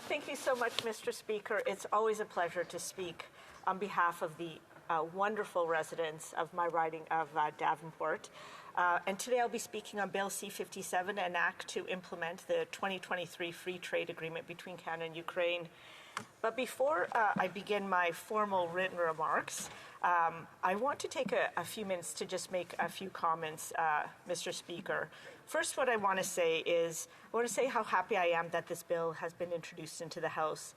Thank you so much, Mr. Speaker. It's always a pleasure to speak on behalf of the wonderful residents of my riding of Davenport. And today I'll be speaking on Bill C-57, an act to implement the 2023 Free Trade Agreement between Canada and Ukraine. But before I begin my formal written remarks, I want to take a few minutes to just make a few comments, Mr. Speaker. First, what I want to say is, how happy I am that this bill has been introduced into the House.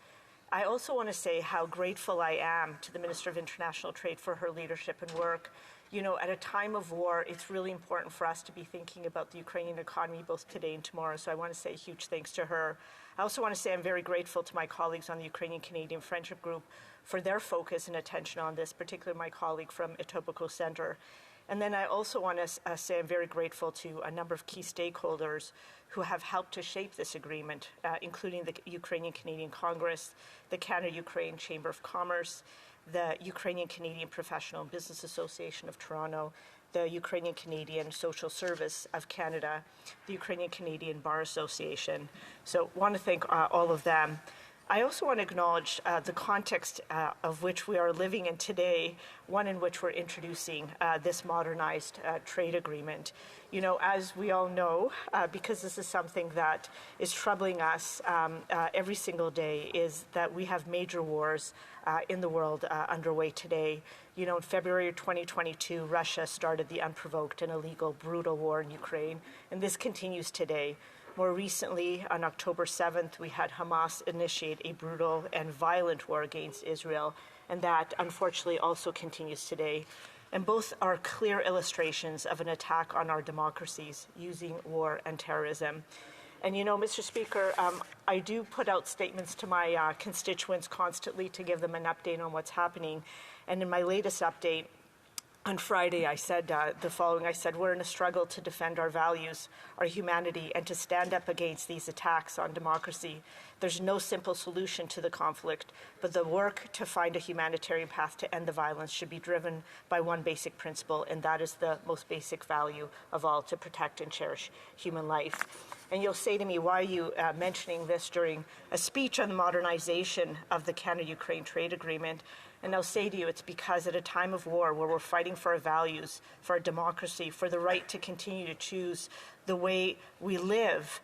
I also want to say how grateful I am to the Minister of International Trade for her leadership and work. You know, at a time of war, it's really important for us to be thinking about the Ukrainian economy both today and tomorrow, so I want to say a huge thanks to her. I also want to say I'm very grateful to my colleagues on the Ukrainian-Canadian Friendship Group for their focus and attention on this, particularly my colleague from Etobicoke Centre. And then I also want to say I'm very grateful to a number of key stakeholders who have helped to shape this agreement, including the Ukrainian-Canadian Congress, the Canada-Ukraine Chamber of Commerce, the Ukrainian-Canadian Professional and Business Association of Toronto, the Ukrainian-Canadian Social Service of Canada, the Ukrainian-Canadian Bar Association. So I want to thank all of them. I also want to acknowledge the context of which we are living in today, one in which we're introducing this modernized trade agreement. You know, as we all know, because this is something that is troubling us every single day, is that we have major wars in the world underway today. You know, in February 2022, Russia started the unprovoked and illegal, brutal war in Ukraine, and this continues today. More recently, on October 7th, we had Hamas initiate a brutal and violent war against Israel, and that unfortunately also continues today. And both are clear illustrations of an attack on our democracies using war and terrorism. And you know, Mr. Speaker, I do put out statements to my constituents constantly to give them an update on what's happening. And in my latest update, on Friday, I said the following. I said, we're in a struggle to defend our values, our humanity, and to stand up against these attacks on democracy. There's no simple solution to the conflict, but the work to find a humanitarian path to end the violence should be driven by one basic principle, and that is the most basic value of all, to protect and cherish human life. And you'll say to me, why are you mentioning this during a speech on the modernization of the Canada-Ukraine trade agreement? And I'll say to you, it's because at a time of war where we're fighting for our values, for our democracy, for the right to continue to choose the way we live,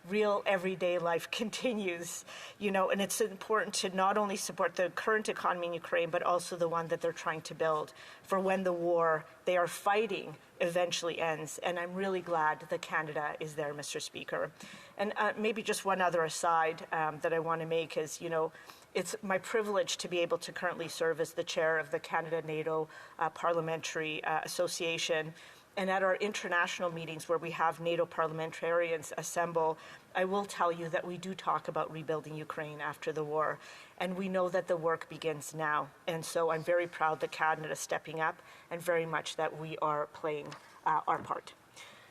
real everyday life continues, you know, and it's important to not only support the current economy in Ukraine, but also the one that they're trying to build for when the war they are fighting eventually ends. And I'm really glad that Canada is there, Mr. Speaker. And maybe just one other aside that I want to make is, you know, it's my privilege to be able to currently serve as the chair of the Canada-NATO Parliamentary Association. And at our international meetings where we have NATO parliamentarians assemble, I will tell you that we do talk about rebuilding Ukraine after the war. And we know that the work begins now. And so I'm very proud that Canada is stepping up and very much that we are playing our part.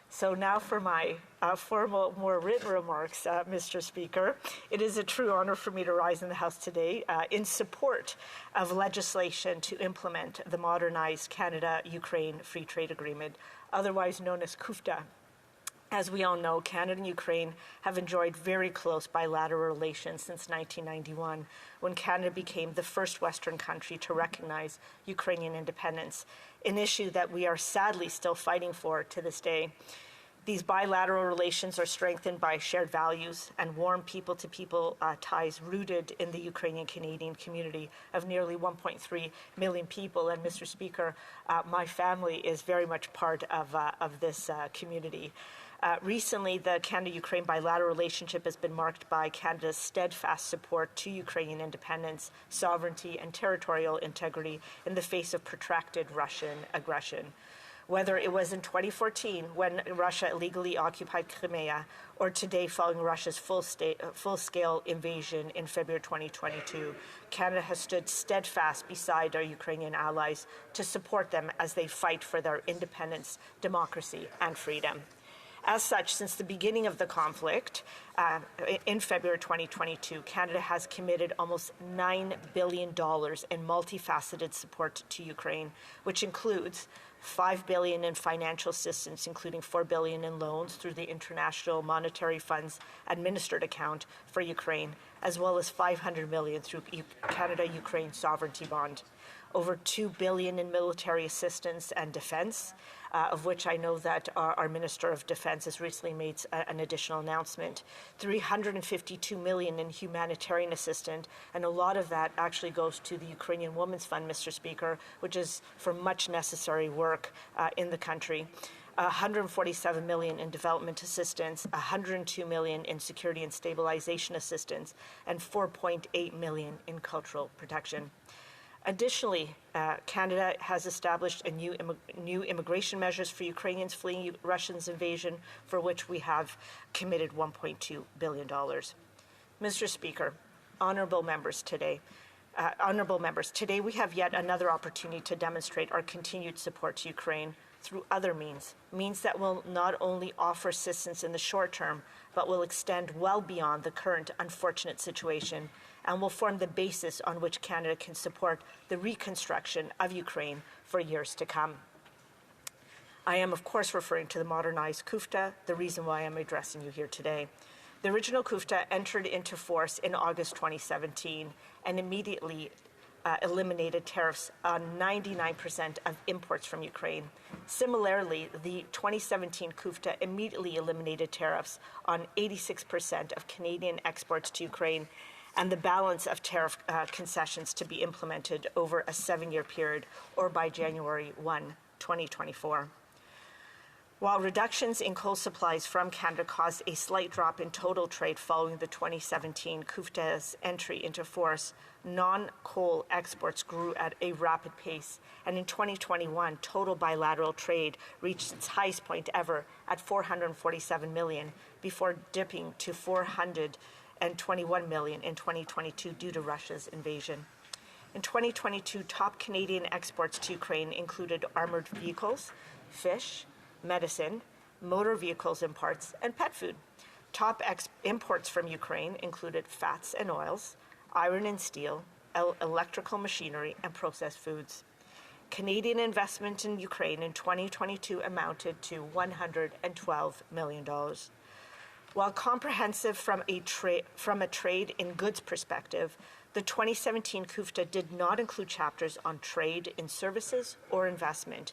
So now for my formal, more written remarks, Mr. Speaker. It is a true honor for me to rise in the House today in support of legislation to implement the modernized Canada-Ukraine Free Trade Agreement, otherwise known as CUFTA. As we all know, Canada and Ukraine have enjoyed very close bilateral relations since 1991, when Canada became the first Western country to recognize Ukrainian independence, an issue that we are sadly still fighting for to this day. These bilateral relations are strengthened by shared values and warm people-to-people ties rooted in the Ukrainian-Canadian community of nearly 1.3 million people. And Mr. Speaker, my family is very much part of this community. Recently, the Canada-Ukraine bilateral relationship has been marked by Canada's steadfast support to Ukrainian independence, sovereignty, and territorial integrity in the face of protracted Russian aggression. Whether it was in 2014 when Russia illegally occupied Crimea, or today following Russia's full-scale invasion in February 2022, Canada has stood steadfast beside our Ukrainian allies to support them as they fight for their independence, democracy, and freedom. As such, since the beginning of the conflict in February 2022, Canada has committed almost $9 billion in multifaceted support to Ukraine, which includes $5 billion in financial assistance, including $4 billion in loans through the International Monetary Fund's administered account for Ukraine, as well as $500 million through Canada-Ukraine Sovereignty Bond. Over $2 billion in military assistance and defense, of which I know that our Minister of Defense has recently made an additional announcement. $352 million in humanitarian assistance, and a lot of that actually goes to the Ukrainian Women's Fund, Mr. Speaker, which is for much necessary work in the country. $147 million in development assistance, $102 million in security and stabilization assistance, and $4.8 million in cultural protection. Additionally, Canada has established a new immigration measures for Ukrainians fleeing Russia's invasion, for which we have committed $1.2 billion. Mr. Speaker, honourable members, today we have yet another opportunity to demonstrate our continued support to Ukraine through other means that will not only offer assistance in the short term, but will extend well beyond the current unfortunate situation and will form the basis on which Canada can support the reconstruction of Ukraine for years to come. I am, of course, referring to the modernized CUFTA, the reason why I'm addressing you here today. The original CUFTA entered into force in August 2017 and immediately eliminated tariffs on 99% of imports from Ukraine. Similarly, the 2017 CUFTA immediately eliminated tariffs on 86% of Canadian exports to Ukraine, and the balance of tariff concessions to be implemented over a 7-year period or by January 1, 2024. While reductions in coal supplies from Canada caused a slight drop in total trade following the 2017 CUFTA's entry into force, non-coal exports grew at a rapid pace, and in 2021, total bilateral trade reached its highest point ever at $447 million, before dipping to $421 million in 2022 due to Russia's invasion. In 2022, top Canadian exports to Ukraine included armored vehicles, fish, medicine, motor vehicles imports, and pet food. Top imports from Ukraine included fats and oils, iron and steel, electrical machinery, and processed foods. Canadian investment in Ukraine in 2022 amounted to $112 million. While comprehensive from a trade in goods perspective, the 2017 CUFTA did not include chapters on trade in services or investment.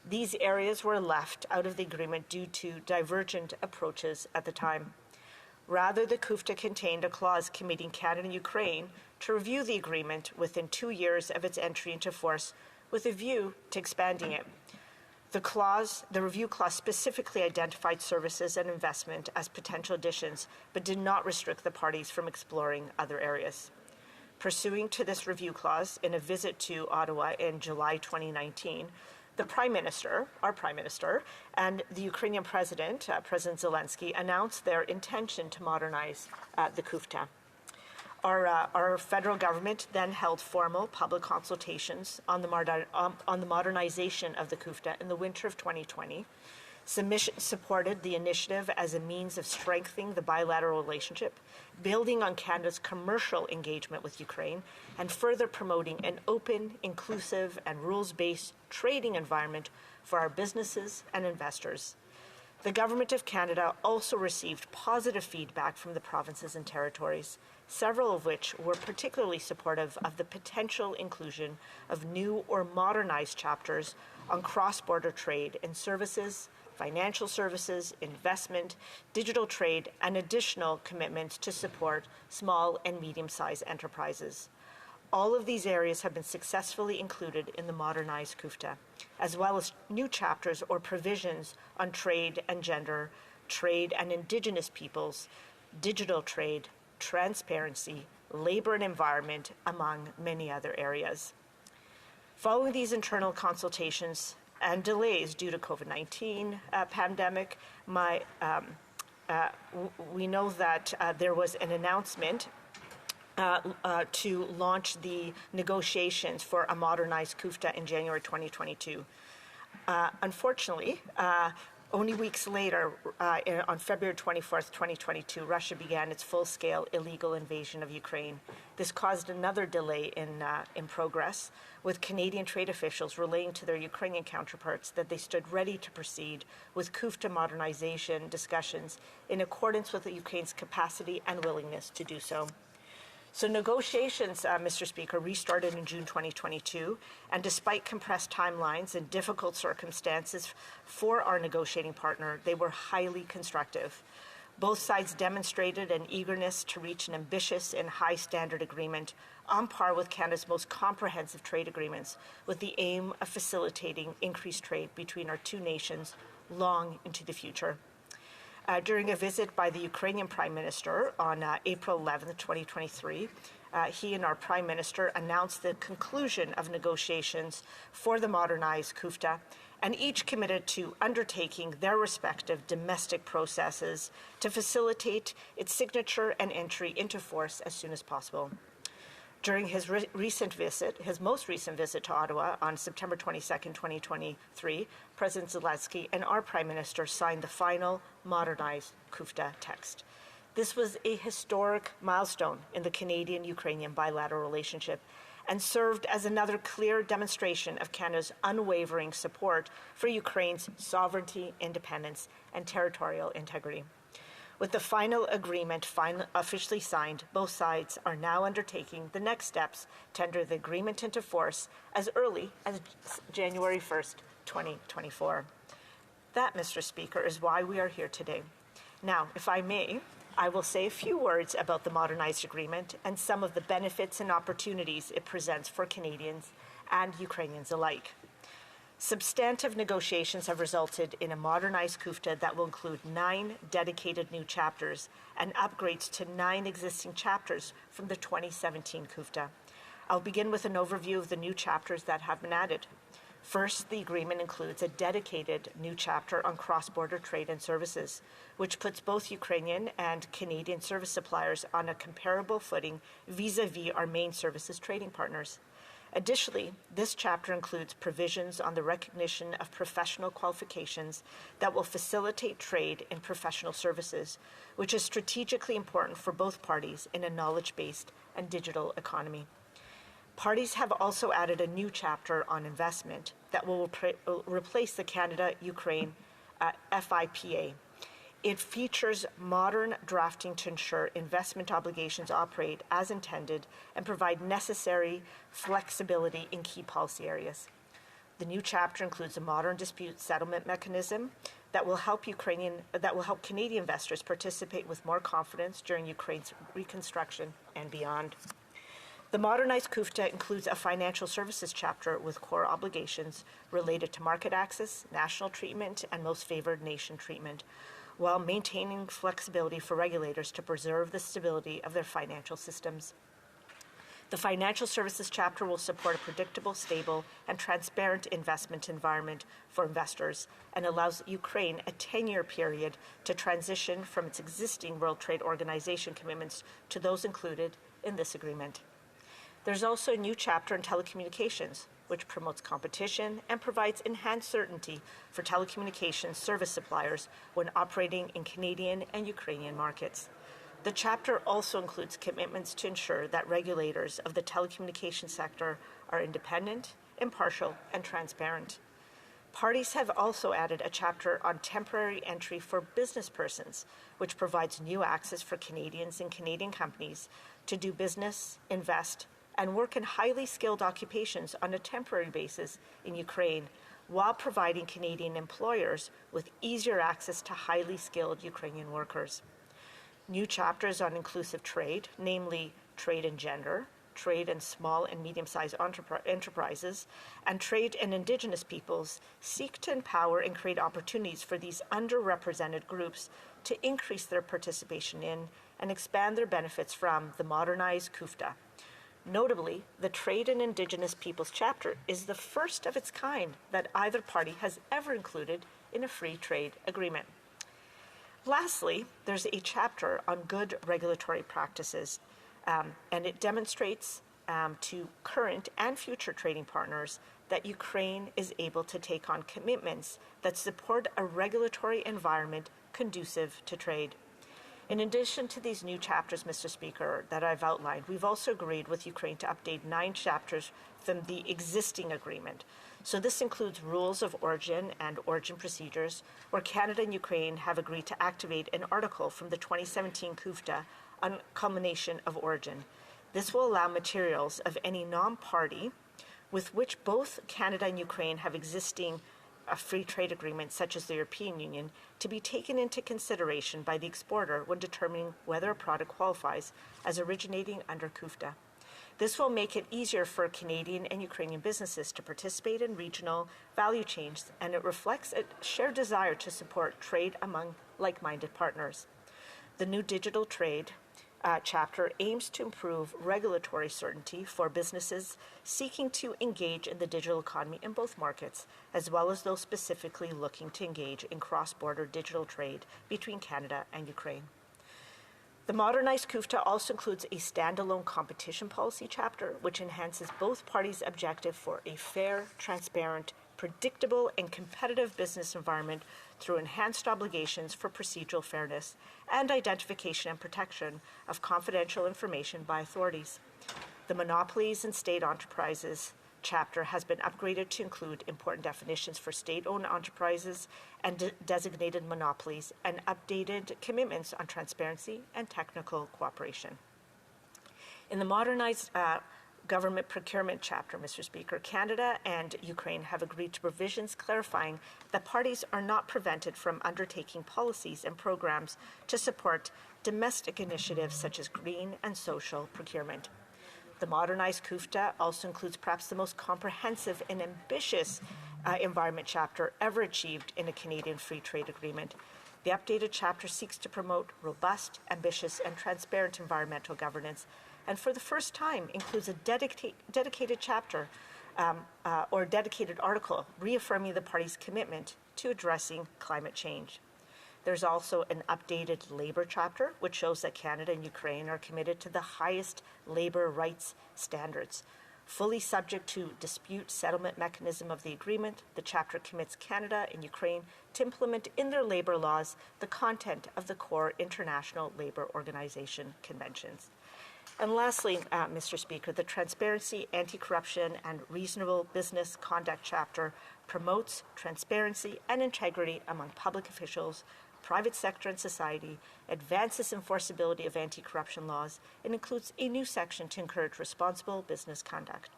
These areas were left out of the agreement due to divergent approaches at the time. Rather, the CUFTA contained a clause committing Canada and Ukraine to review the agreement within 2 years of its entry into force, with a view to expanding it. The review clause specifically identified services and investment as potential additions, but did not restrict the parties from exploring other areas. Pursuing to this review clause, in a visit to Ottawa in July 2019, the Prime Minister, our Prime Minister, and the Ukrainian President, President Zelensky, announced their intention to modernize the CUFTA. Our federal government then held formal public consultations on the modernization of the CUFTA in the winter of 2020. Submission supported the initiative as a means of strengthening the bilateral relationship, building on Canada's commercial engagement with Ukraine, and further promoting an open, inclusive, and rules-based trading environment for our businesses and investors. The Government of Canada also received positive feedback from the provinces and territories, several of which were particularly supportive of the potential inclusion of new or modernized chapters on cross-border trade in services, financial services, investment, digital trade, and additional commitments to support small and medium-sized enterprises. All of these areas have been successfully included in the modernized CUFTA, as well as new chapters or provisions on trade and gender, trade and Indigenous peoples, digital trade, transparency, labor and environment, among many other areas. Following these internal consultations and delays due to COVID-19 pandemic, we know that there was an announcement to launch the negotiations for a modernized CUFTA in January 2022. Unfortunately, Only weeks later, on February 24th, 2022, Russia began its full-scale illegal invasion of Ukraine. This caused another delay in progress, with Canadian trade officials relaying to their Ukrainian counterparts that they stood ready to proceed with CUFTA modernization discussions in accordance with Ukraine's capacity and willingness to do so. So negotiations, Mr. Speaker, restarted in June 2022, and despite compressed timelines and difficult circumstances for our negotiating partner, they were highly constructive. Both sides demonstrated an eagerness to reach an ambitious and high-standard agreement on par with Canada's most comprehensive trade agreements, with the aim of facilitating increased trade between our two nations long into the future. During a visit by the Ukrainian Prime Minister on April 11, 2023, he and our Prime Minister announced the conclusion of negotiations for the modernized CUFTA, and each committed to undertaking their respective domestic processes to facilitate its signature and entry into force as soon as possible. During his most recent visit to Ottawa on September 22, 2023, President Zelensky and our Prime Minister signed the final modernized CUFTA text. This was a historic milestone in the Canadian-Ukrainian bilateral relationship and served as another clear demonstration of Canada's unwavering support for Ukraine's sovereignty, independence, and territorial integrity. With the final agreement officially signed, both sides are now undertaking the next steps to enter the agreement into force as early as January 1st, 2024. That, Mr. Speaker, is why we are here today. Now, if I may, I will say a few words about the modernized agreement and some of the benefits and opportunities it presents for Canadians and Ukrainians alike. Substantive negotiations have resulted in a modernized CUFTA that will include 9 dedicated new chapters and upgrades to 9 existing chapters from the 2017 CUFTA. I'll begin with an overview of the new chapters that have been added. First, the agreement includes a dedicated new chapter on cross-border trade and services, which puts both Ukrainian and Canadian service suppliers on a comparable footing vis-à-vis our main services trading partners. Additionally, this chapter includes provisions on the recognition of professional qualifications that will facilitate trade in professional services, which is strategically important for both parties in a knowledge-based and digital economy. Parties have also added a new chapter on investment that will replace the Canada-Ukraine FIPA. It features modern drafting to ensure investment obligations operate as intended and provide necessary flexibility in key policy areas. The new chapter includes a modern dispute settlement mechanism that will help Canadian investors participate with more confidence during Ukraine's reconstruction and beyond. The modernized CUFTA includes a financial services chapter with core obligations related to market access, national treatment, and most favored nation treatment, while maintaining flexibility for regulators to preserve the stability of their financial systems. The financial services chapter will support a predictable, stable, and transparent investment environment for investors and allows Ukraine a 10-year period to transition from its existing World Trade Organization commitments to those included in this agreement. There's also a new chapter on telecommunications, which promotes competition and provides enhanced certainty for telecommunications service suppliers when operating in Canadian and Ukrainian markets. The chapter also includes commitments to ensure that regulators of the telecommunications sector are independent, impartial, and transparent. Parties have also added a chapter on temporary entry for business persons, which provides new access for Canadians and Canadian companies to do business, invest, and work in highly skilled occupations on a temporary basis in Ukraine, while providing Canadian employers with easier access to highly skilled Ukrainian workers. New chapters on inclusive trade, namely trade and gender, trade in small and medium-sized enterprises, and trade in Indigenous peoples, seek to empower and create opportunities for these underrepresented groups to increase their participation in and expand their benefits from the modernized CUFTA. Notably, the Trade and Indigenous Peoples chapter is the first of its kind that either party has ever included in a free trade agreement. Lastly, there's a chapter on good regulatory practices, and it demonstrates to current and future trading partners that Ukraine is able to take on commitments that support a regulatory environment conducive to trade. In addition to these new chapters, Mr. Speaker, that I've outlined, we've also agreed with Ukraine to update 9 chapters from the existing agreement. So this includes rules of origin and origin procedures, where Canada and Ukraine have agreed to activate an article from the 2017 CUFTA on culmination of origin. This will allow materials of any non-party with which both Canada and Ukraine have existing free trade agreements, such as the European Union, to be taken into consideration by the exporter when determining whether a product qualifies as originating under CUFTA. This will make it easier for Canadian and Ukrainian businesses to participate in regional value chains, and it reflects a shared desire to support trade among like-minded partners. The new digital trade chapter aims to improve regulatory certainty for businesses seeking to engage in the digital economy in both markets, as well as those specifically looking to engage in cross-border digital trade between Canada and Ukraine. The modernized CUFTA also includes a standalone competition policy chapter, which enhances both parties' objective for a fair, transparent, predictable, and competitive business environment through enhanced obligations for procedural fairness and identification and protection of confidential information by authorities. The monopolies and state enterprises chapter has been upgraded to include important definitions for state-owned enterprises and designated monopolies, and updated commitments on transparency and technical cooperation. In the modernized government procurement chapter, Mr. Speaker, Canada and Ukraine have agreed to provisions clarifying that parties are not prevented from undertaking policies and programs to support domestic initiatives such as green and social procurement. The modernized CUFTA also includes perhaps the most comprehensive and ambitious environment chapter ever achieved in a Canadian free trade agreement. The updated chapter seeks to promote robust, ambitious, and transparent environmental governance, and for the first time includes a dedicated chapter or dedicated article reaffirming the parties' commitment to addressing climate change. There's also an updated labor chapter, which shows that Canada and Ukraine are committed to the highest labor rights standards. Fully subject to dispute settlement mechanism of the agreement, the chapter commits Canada and Ukraine to implement in their labor laws the content of the core International Labor Organization conventions. And lastly, Mr. Speaker, the Transparency, Anti-Corruption, and Reasonable Business Conduct chapter promotes transparency and integrity among public officials, private sector, and society, advances enforceability of anti-corruption laws, and includes a new section to encourage responsible business conduct.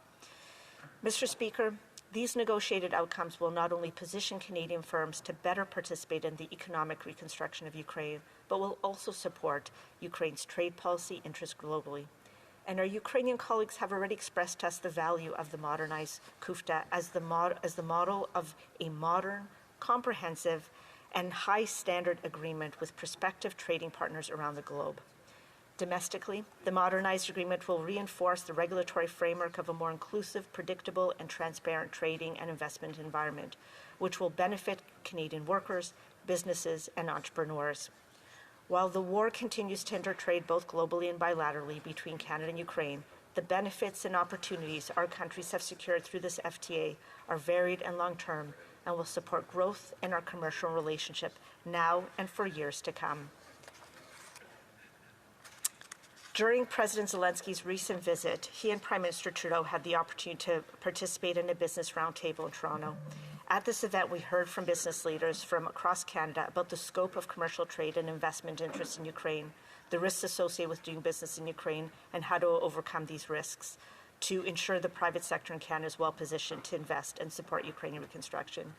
Mr. Speaker, these negotiated outcomes will not only position Canadian firms to better participate in the economic reconstruction of Ukraine, but will also support Ukraine's trade policy interests globally. And our Ukrainian colleagues have already expressed to us the value of the modernized CUFTA as the model of a modern, comprehensive, and high standard agreement with prospective trading partners around the globe. Domestically, the modernized agreement will reinforce the regulatory framework of a more inclusive, predictable, and transparent trading and investment environment, which will benefit Canadian workers, businesses, and entrepreneurs. While the war continues to hinder trade both globally and bilaterally between Canada and Ukraine, the benefits and opportunities our countries have secured through this FTA are varied and long-term, and will support growth in our commercial relationship now and for years to come. During President Zelensky's recent visit, he and Prime Minister Trudeau had the opportunity to participate in a business roundtable in Toronto. At this event, we heard from business leaders from across Canada about the scope of commercial trade and investment interests in Ukraine, the risks associated with doing business in Ukraine, and how to overcome these risks to ensure the private sector in Canada is well positioned to invest and support Ukrainian reconstruction.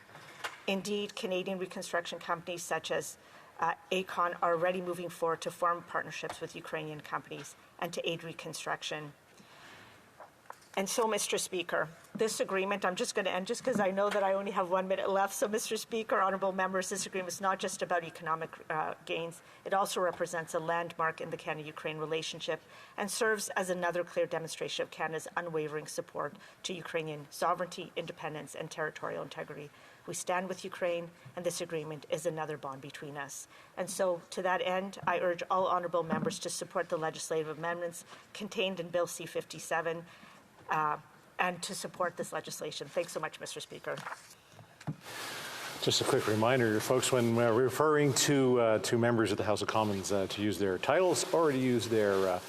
Indeed, Canadian reconstruction companies such as ACON are already moving forward to form partnerships with Ukrainian companies and to aid reconstruction. And so, Mr. Speaker, this agreement, I'm just going to end just because I know that I only have 1 minute left. So, Mr. Speaker, honourable members, this agreement is not just about economic gains. It also represents a landmark in the Canada-Ukraine relationship and serves as another clear demonstration of Canada's unwavering support to Ukrainian sovereignty, independence, and territorial integrity. We stand with Ukraine, and this agreement is another bond between us. And so, to that end, I urge all honourable members to support the legislative amendments contained in Bill C-57, and to support this legislation. Thanks so much, Mr. Speaker. Just a quick reminder, folks, when we're referring to members of the House of Commons to use their titles or to use their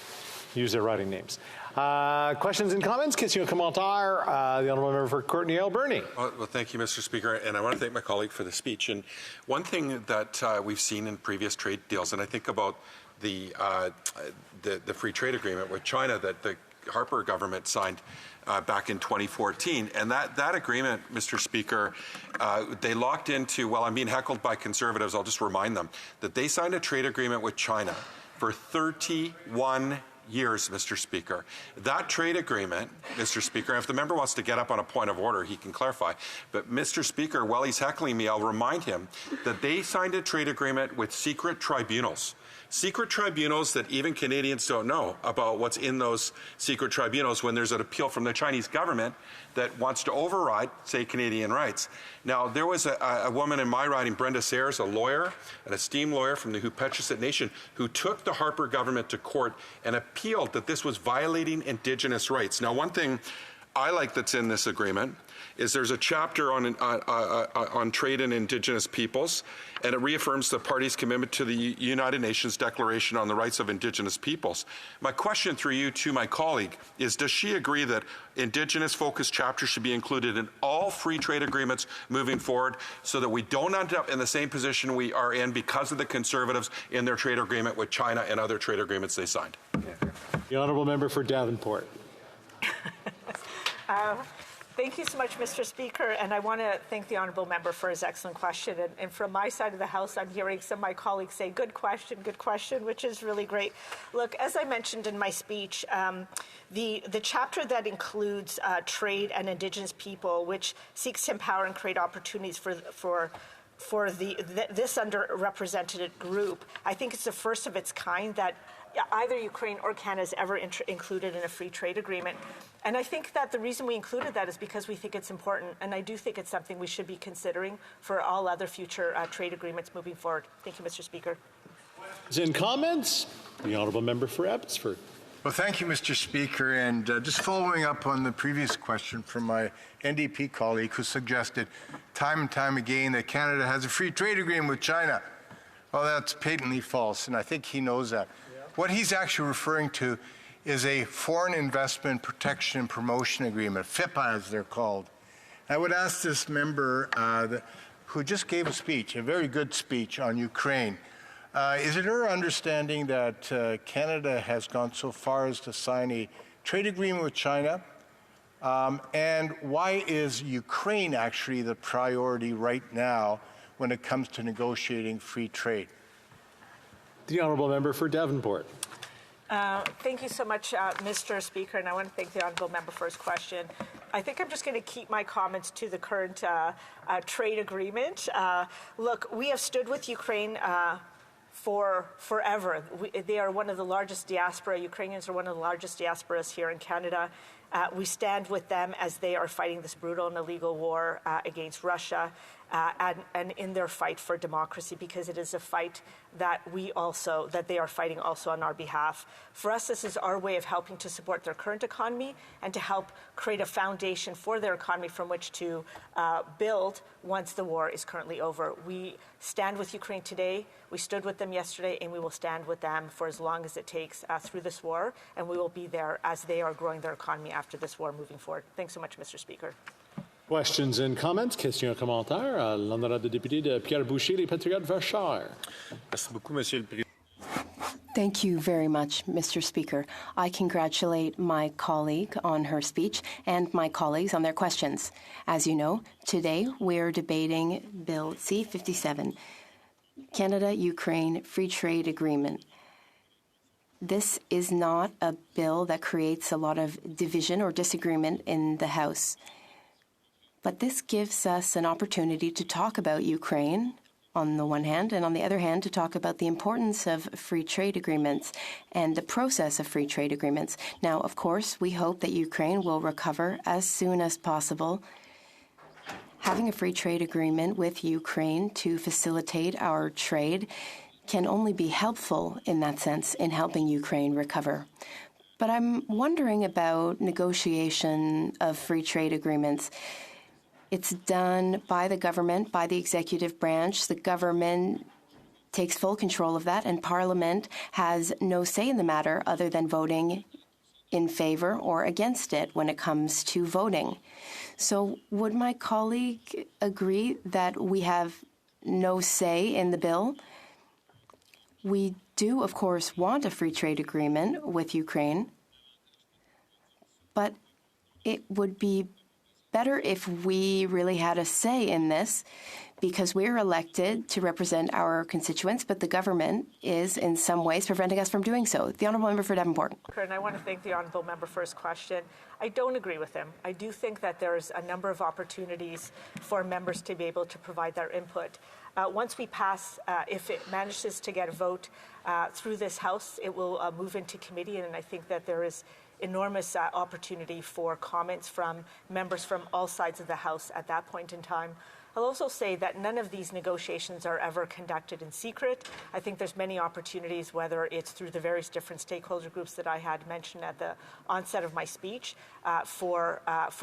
riding names. Questions and comments? Question ou commentaire? The Honourable Member for Courtenay Alberni. Well, thank you, Mr. Speaker, and I want to thank my colleague for the speech. And one thing that we've seen in previous trade deals, and I think about the free trade agreement with China that the Harper government signed back in 2014, and that agreement, Mr. Speaker, they locked into, well, I'm being heckled by Conservatives, I'll just remind them, that they signed a trade agreement with China for 31 years, Mr. Speaker. That trade agreement, Mr. Speaker, and if the member wants to get up on a point of order, he can clarify. But, Mr. Speaker, while he's heckling me, I'll remind him that they signed a trade agreement with secret tribunals. Secret tribunals that even Canadians don't know about what's in those secret tribunals when there's an appeal from the Chinese government that wants to override, say, Canadian rights. Now, there was a woman in my riding, Brenda Sayers, a lawyer, an esteemed lawyer from the Hupechuset Nation, who took the Harper government to court and appealed that this was violating Indigenous rights. Now, one thing I like that's in this agreement is there's a chapter on trade and Indigenous peoples, and it reaffirms the parties' commitment to the United Nations Declaration on the Rights of Indigenous Peoples. My question through you to my colleague is, does she agree that Indigenous-focused chapters should be included in all free trade agreements moving forward so that we don't end up in the same position we are in because of the Conservatives in their trade agreement with China and other trade agreements they signed? The Honourable Member for Davenport. Thank you so much, Mr. Speaker, and I want to thank the Honourable Member for his excellent question. And from my side of the House, I'm hearing some of my colleagues say, good question, which is really great. Look, as I mentioned in my speech, the chapter that includes trade and Indigenous people, which seeks to empower and create opportunities for this underrepresented group, I think it's the first of its kind that either Ukraine or Canada is ever included in a free trade agreement. And I think that the reason we included that is because we think it's important, and I do think it's something we should be considering for all other future trade agreements moving forward. Thank you, Mr. Speaker. In comments, the Honourable Member for Abbotsford. Well, thank you, Mr. Speaker. And just following up on the previous question from my NDP colleague who suggested time and time again that Canada has a free trade agreement with China. Well, that's patently false, and I think he knows that. What he's actually referring to is a Foreign Investment Protection and Promotion Agreement, FIPA as they're called. I would ask this member who just gave a speech, a very good speech on Ukraine, is it her understanding that Canada has gone so far as to sign a trade agreement with China? And why is Ukraine actually the priority right now when it comes to negotiating free trade? The Honourable Member for Davenport. Thank you so much, Mr. Speaker, and I want to thank the Honourable Member for his question. I think I'm just going to keep my comments to the current trade agreement. Look, we have stood with Ukraine for forever. They are one of the largest diaspora. Ukrainians are one of the largest diasporas here in Canada. We stand with them as they are fighting this brutal and illegal war against Russia and in their fight for democracy, because it is a fight that they are fighting also on our behalf. For us, this is our way of helping to support their current economy and to help create a foundation for their economy from which to build once the war is currently over. We stand with Ukraine today. We stood with them yesterday, and we will stand with them for as long as it takes through this war, and we will be there as they are growing their economy after this war moving forward. Thanks so much, Mr. Speaker. Questions and comments? Questions et commentaires? L'honorable député de Pierre Boucher, les Patriotes Verchères. Merci beaucoup, Monsieur le Président. Thank you very much, Mr. Speaker. I congratulate my colleague on her speech and my colleagues on their questions. As you know, today we're debating Bill C-57, Canada-Ukraine Free Trade Agreement. This is not a bill that creates a lot of division or disagreement in the House. But this gives us an opportunity to talk about Ukraine on the one hand, and on the other hand, to talk about the importance of free trade agreements and the process of free trade agreements. Now, of course, we hope that Ukraine will recover as soon as possible. Having a free trade agreement with Ukraine to facilitate our trade can only be helpful in that sense in helping Ukraine recover. But I'm wondering about negotiation of free trade agreements. It's done by the government, by the executive branch. The government takes full control of that, and Parliament has no say in the matter other than voting in favor or against it when it comes to voting. So would my colleague agree that we have no say in the bill? We do, of course, want a free trade agreement with Ukraine, but it would be better if we really had a say in this, because we're elected to represent our constituents, but the government is in some ways preventing us from doing so. The Honourable Member for Davenport. And I want to thank the Honourable Member for his question. I don't agree with him. I do think that there's a number of opportunities for members to be able to provide their input. Once we pass, if it manages to get a vote through this House, it will move into committee, and I think that there is enormous opportunity for comments from members from all sides of the House at that point in time. I'll also say that none of these negotiations are ever conducted in secret. I think there's many opportunities, whether it's through the various different stakeholder groups that I had mentioned at the onset of my speech, for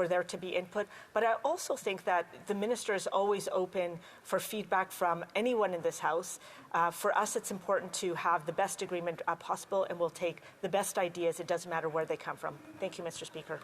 there to be input. But I also think that the minister is always open for feedback from anyone in this House. For us, it's important to have the best agreement possible, and we'll take the best ideas. It doesn't matter where they come from. Thank you, Mr. Speaker.